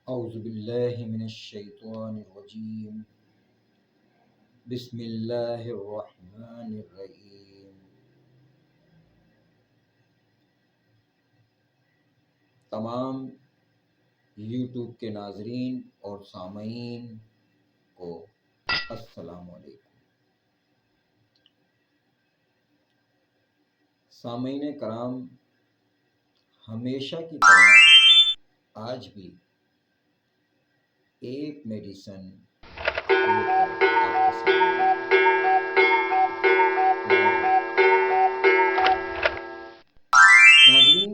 اعوذ باللہ من الشیطان الرجیم بسم اللہ الرحمن الرحیم۔ تمام یوٹیوب کے ناظرین اور سامعین کو السلام علیکم۔ سامعین کرام، ہمیشہ کی طرح آج بھی ایک میڈیسن لے کر آپ کے سامنے ناظرین،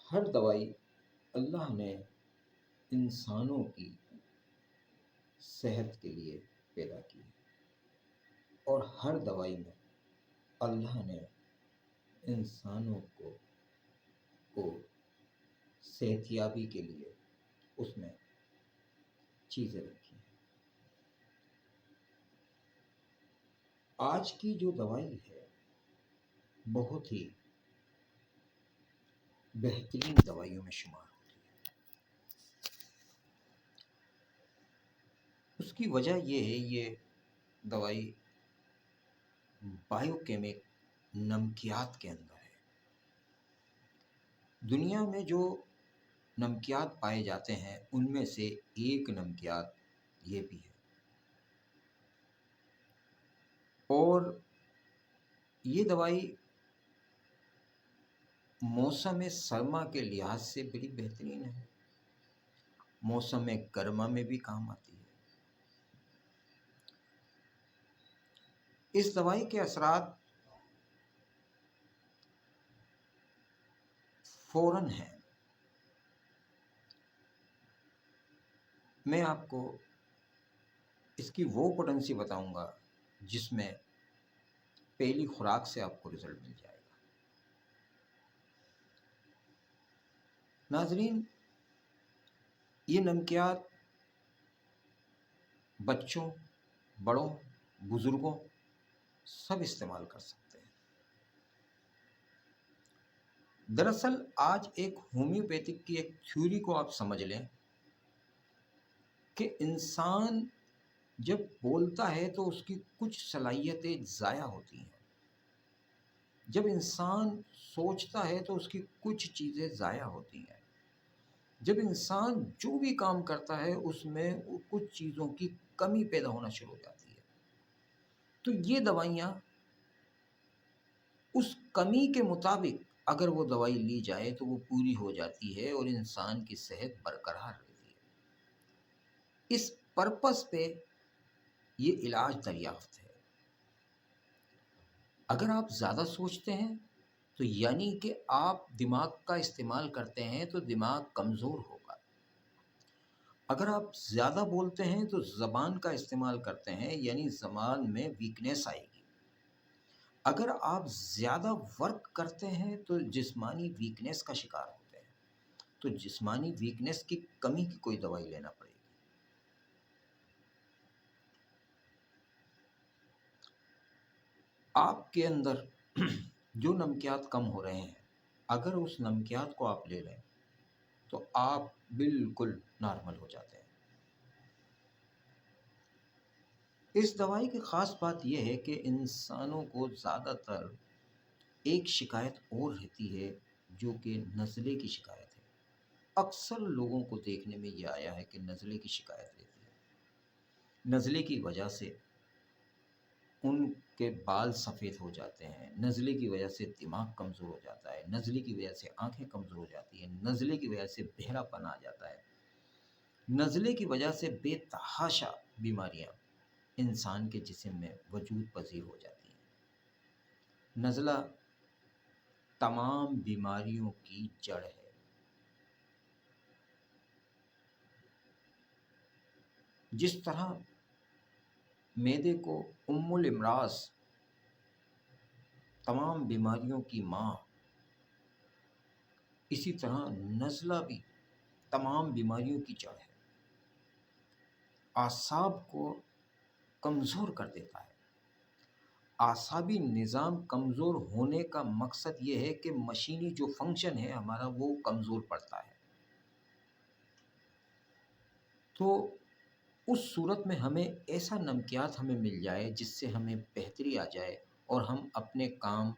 ہر دوائی اللہ نے انسانوں کی صحت کے لیے پیدا کی اور ہر دوائی میں اللہ نے انسانوں کو صحت یابی کے لیے اس میں چیزیں رکھی ہیں۔ آج کی جو دوائی ہے بہت ہی بہترین دوائیوں میں شمار ہوتی ہے۔ اس کی وجہ یہ ہے، یہ دوائی بائیو کیمک نمکیات کے اندر ہے۔ دنیا میں جو نمکیات پائے جاتے ہیں ان میں سے ایک نمکیات یہ بھی ہے، اور یہ دوائی موسم سرما کے لحاظ سے بڑی بہترین ہے، موسم گرما میں بھی کام آتی ہے۔ اس دوائی کے اثرات فوراً ہیں۔ میں آپ کو اس کی وہ پوٹنسی بتاؤں گا جس میں پہلی خوراک سے آپ کو رزلٹ مل جائے گا۔ ناظرین، یہ نمکیات بچوں، بڑوں، بزرگوں سب استعمال کر سکتے ہیں۔ دراصل آج ایک ہومیوپیتھک کی ایک تھیوری کو آپ سمجھ لیں کہ انسان جب بولتا ہے تو اس کی کچھ صلاحیتیں ضائع ہوتی ہیں، جب انسان سوچتا ہے تو اس کی کچھ چیزیں ضائع ہوتی ہیں، جب انسان جو بھی کام کرتا ہے اس میں کچھ چیزوں کی کمی پیدا ہونا شروع ہو جاتی ہے۔ تو یہ دوائیاں اس کمی کے مطابق اگر وہ دوائی لی جائے تو وہ پوری ہو جاتی ہے اور انسان کی صحت برقرار رہتی ہے۔ اس پرپس پہ یہ علاج دریافت ہے۔ اگر آپ زیادہ سوچتے ہیں تو یعنی کہ آپ دماغ کا استعمال کرتے ہیں تو دماغ کمزور ہوگا۔ اگر آپ زیادہ بولتے ہیں تو زبان کا استعمال کرتے ہیں یعنی زبان میں ویکنیس آئے گی۔ اگر آپ زیادہ ورک کرتے ہیں تو جسمانی ویکنیس کا شکار ہوتے ہیں، تو جسمانی ویکنیس کی کمی کی کوئی دوائی لینا پڑے گی۔ آپ کے اندر جو نمکیات کم ہو رہے ہیں، اگر اس نمکیات کو آپ لے لیں تو آپ بالکل نارمل ہو جاتے ہیں۔ اس دوائی کی خاص بات یہ ہے کہ انسانوں کو زیادہ تر ایک شکایت اور رہتی ہے جو کہ نزلے کی شکایت ہے۔ اکثر لوگوں کو دیکھنے میں یہ آیا ہے کہ نزلے کی شکایت رہتی ہے۔ نزلے کی وجہ سے ان کے بال سفید ہو جاتے ہیں، نزلے کی وجہ سے دماغ کمزور ہو جاتا ہے، نزلے کی وجہ سے آنکھیں کمزور ہو جاتی ہیں، نزلے کی وجہ سے بہرا پن آ جاتا ہے، نزلے کی وجہ سے بے تحاشا بیماریاں انسان کے جسم میں وجود پذیر ہو جاتی ہیں۔ نزلہ تمام بیماریوں کی جڑ ہے۔ جس طرح معدے کو ام الامراض، تمام بیماریوں کی ماں، اسی طرح نزلہ بھی تمام بیماریوں کی جڑ ہے۔ اعصاب کو کمزور کر دیتا ہے، اعصابی نظام کمزور ہونے کا مقصد یہ ہے کہ مشینی جو فنکشن ہے ہمارا وہ کمزور پڑتا ہے. تو اس صورت میں ہمیں ایسا نمکیات ہمیں مل جائے جس سے ہمیں بہتری آ جائے اور ہم اپنے کام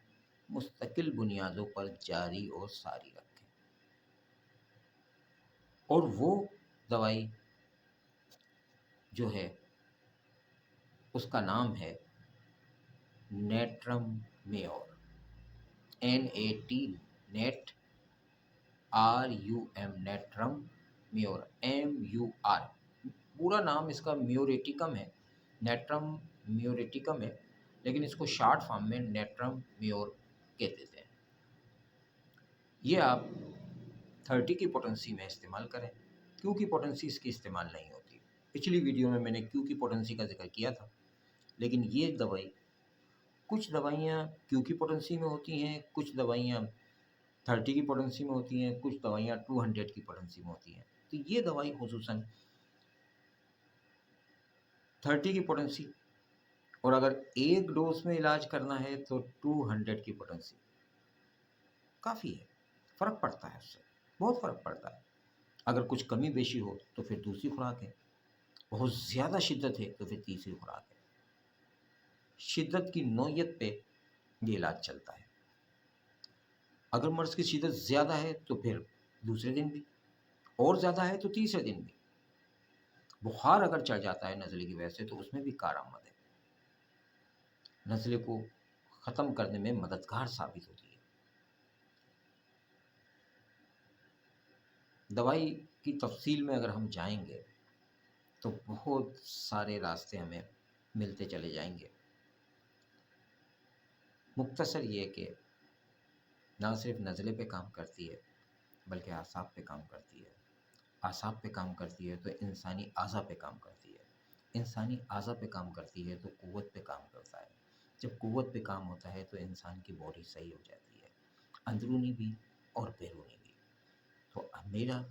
مستقل بنیادوں پر جاری اور ساری رکھیں. اور وہ دوائی جو ہے اس کا نام ہے natrum mur. NAT nat RUM natrum mur MUR. پورا نام اس کا میوریٹیکم ہے، نیٹرم میوریٹیکم ہے، لیکن اس کو شارٹ فارم میں نیٹرم میور کہتے ہیں. یہ آپ 30 کی پوٹنسی میں استعمال کریں. کیو کی پوٹنسی اس کی استعمال نہیں ہوتی. پچھلی ویڈیو میں نے کیو کی پوٹنسی کا ذکر کیا تھا، لیکن یہ دوائی، کچھ دوائیاں کیو کی پوٹنسی میں ہوتی ہیں، کچھ دوائیاں 30 کی پوٹنسی میں ہوتی ہیں، کچھ دوائیاں 200 کی پوٹنسی میں ہوتی ہیں. تو یہ دوائی خصوصاً 30 کی پوٹنسی، اور اگر ایک ڈوز میں علاج کرنا ہے تو 200 کی پوٹنسی کافی ہے. فرق پڑتا ہے، اس سے بہت فرق پڑتا ہے. اگر کچھ کمی بیشی ہو تو پھر دوسری خوراک ہے، بہت زیادہ شدت ہے تو پھر تیسری خوراک ہے. شدت کی نوعیت پہ یہ علاج چلتا ہے. اگر مرض کی شدت زیادہ ہے تو پھر دوسرے دن بھی، اور زیادہ ہے تو تیسرے دن بھی. بخار اگر چڑھ جاتا ہے نزلے کی وجہ سے تو اس میں بھی کارآمد ہے، نزلے کو ختم کرنے میں مددگار ثابت ہوتی ہے. دوائی کی تفصیل میں اگر ہم جائیں گے تو بہت سارے راستے ہمیں ملتے چلے جائیں گے. مختصر یہ کہ نہ صرف نزلے پہ کام کرتی ہے بلکہ اعصاب پہ کام کرتی ہے. اعصاب پہ کام کرتی ہے تو انسانی اعضا پہ کام کرتی ہے. انسانی اعضا پہ کام کرتی ہے تو قوت پہ کام کرتا ہے. جب قوت پہ کام ہوتا ہے تو انسان کی باڈی صحیح ہو جاتی ہے، اندرونی بھی اور بیرونی بھی. تو میرا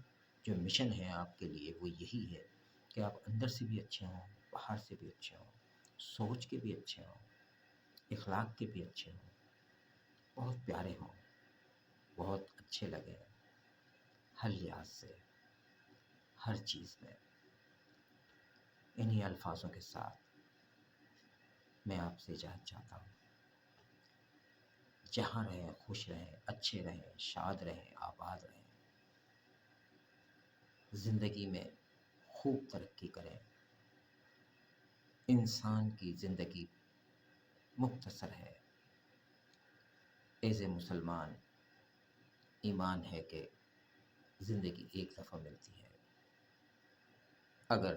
جو مشن ہے آپ کے لیے وہ یہی ہے کہ آپ اندر سے بھی اچھے ہوں، باہر سے بھی اچھے ہوں، سوچ کے بھی اچھے ہوں، اخلاق کے بھی اچھے ہوں، بہت پیارے ہوں، بہت اچھے لگیں ہر لحاظ سے، ہر چیز میں. انہی الفاظوں کے ساتھ میں آپ سے اجازت چاہتا ہوں. جہاں رہیں خوش رہیں، اچھے رہیں، شاد رہیں، آباد رہیں، زندگی میں خوب ترقی کریں. انسان کی زندگی مختصر ہے. ایز اے مسلمان ایمان ہے کہ زندگی ایک دفعہ ملتی ہے. اگر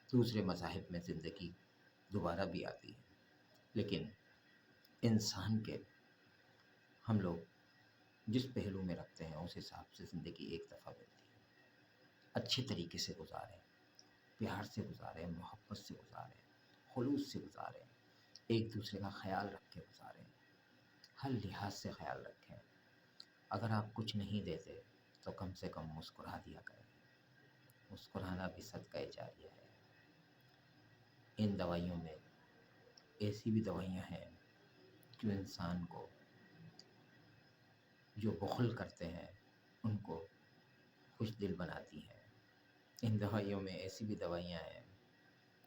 دوسرے مذاہب میں زندگی دوبارہ بھی آتی ہے، لیکن انسان کے ہم لوگ جس پہلو میں رکھتے ہیں اس حساب سے زندگی ایک دفعہ ملتی ہے. اچھے طریقے سے گزاریں، پیار سے گزاریں، محبت سے گزاریں، خلوص سے گزاریں، ایک دوسرے کا خیال رکھ کے گزاریں، ہر لحاظ سے خیال رکھیں. اگر آپ کچھ نہیں دیتے تو کم سے کم مسکرا دیا کریں. مسکرانا بھی صدقہ جاریہ ہے. ان دوائیوں میں ایسی بھی دوائیاں ہیں جو انسان کو، جو بخل کرتے ہیں ان کو خوش دل بناتی ہیں. ان دوائیوں میں ایسی بھی دوائیاں ہیں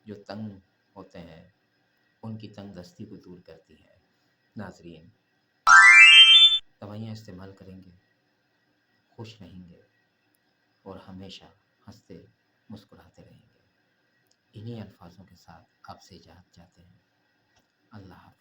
جو تنگ ہوتے ہیں ان کی تنگ دستی کو دور کرتی ہیں. ناظرین، دوائیاں استعمال کریں گے، خوش رہیں گے اور ہمیشہ ہنستے مسکراتے رہیں گے. انہی الفاظوں کے ساتھ آپ سے اجازت چاہتے ہیں. اللہ حافظ.